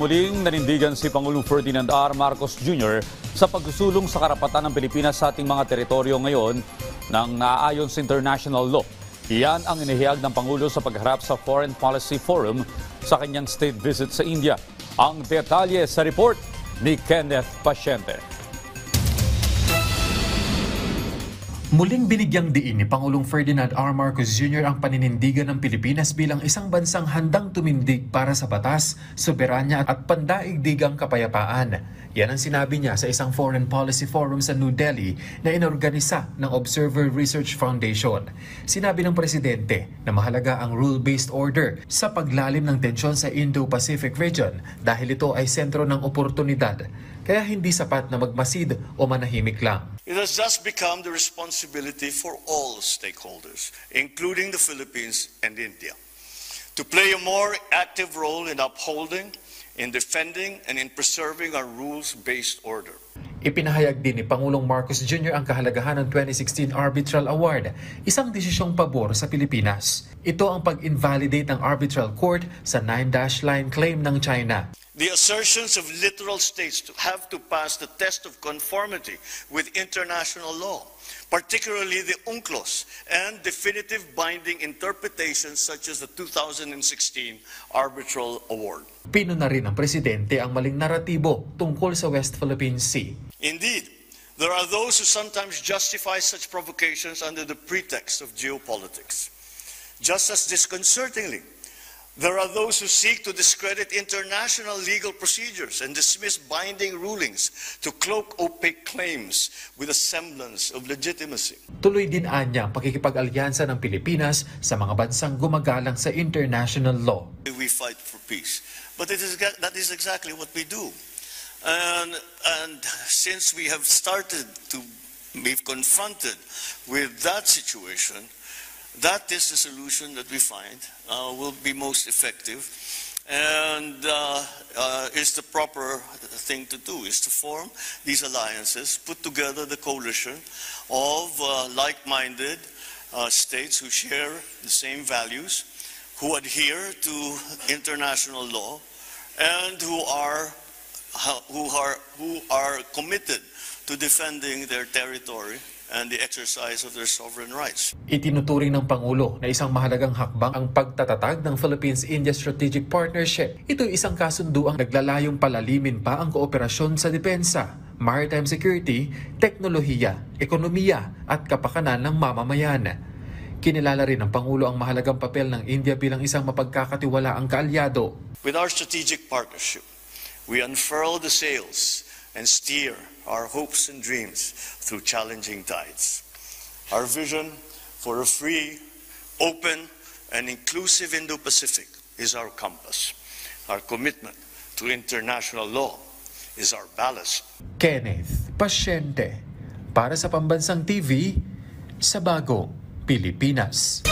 Muling nanindigan si Pangulong Ferdinand R. Marcos Jr. sa pagsusulong sa karapatan ng Pilipinas sa ating mga teritoryo ngayon nang naaayon sa international law. Iyan ang inihayag ng Pangulo sa pagharap sa Foreign Policy Forum sa kanyang state visit sa India. Ang detalye sa report ni Kenneth Pasyente. Muling binigyang diin ni Pangulong Ferdinand R. Marcos Jr. ang paninindigan ng Pilipinas bilang isang bansang handang tumindig para sa batas, soberanya at pandaigdigang kapayapaan. Yan ang sinabi niya sa isang Foreign Policy Forum sa New Delhi na inorganisa ng Observer Research Foundation. Sinabi ng Presidente na mahalaga ang rule-based order sa paglalim ng tensyon sa Indo-Pacific region dahil ito ay sentro ng oportunidad. Kaya hindi sapat na magmasid o manahimik lang. It has thus become the responsibility for all stakeholders, including the Philippines and India, to play a more active role in upholding, in defending, and in preserving our rules-based order. Ipinahayag din ni Pangulong Marcos Jr. ang kahalagahan ng 2016 Arbitral Award, isang desisyong pabor sa Pilipinas. Ito ang pag-invalidate ng Arbitral Court sa 9-line claim ng China. The assertions of literal states to have to pass the test of conformity with international law, particularly the UNCLOS and definitive binding interpretations such as the 2016 Arbitral Award. Pinuna rin ng Presidente ang maling naratibo tungkol sa West Philippine Sea. Indeed, there are those who sometimes justify such provocations under the pretext of geopolitics. Just as disconcertingly, there are those who seek to discredit international legal procedures and dismiss binding rulings to cloak opaque claims with a semblance of legitimacy. Tuloy din anya ang pakikipag-alyansa ng Pilipinas sa mga bansang gumagalang sa international law. We fight for peace, but that is exactly what we do. And since we have started to be confronted with that situation, that is the solution that we find will be most effective and is the proper thing to do, is to form these alliances, put together the coalition of like-minded states who share the same values, who adhere to international law, and who are committed to defending their territory and the exercise of their sovereign rights. Itinuturing ng Pangulo na isang mahalagang hakbang ang pagtatatag ng Philippines-India Strategic Partnership. Ito ay isang kasunduang naglalayong palalimin pa ang kooperasyon sa depensa, maritime security, teknolohiya, ekonomiya at kapakanan ng mamamayan. Kinilala rin ng Pangulo ang mahalagang papel ng India bilang isang mapagkakatiwalaang kaalyado. With our strategic partnership, we unfurl the sails and steer our hopes and dreams through challenging tides. Our vision for a free, open, and inclusive Indo-Pacific is our compass. Our commitment to international law is our ballast. Kenneth Pasyente, para sa Pambansang TV, sa Bagong Pilipinas.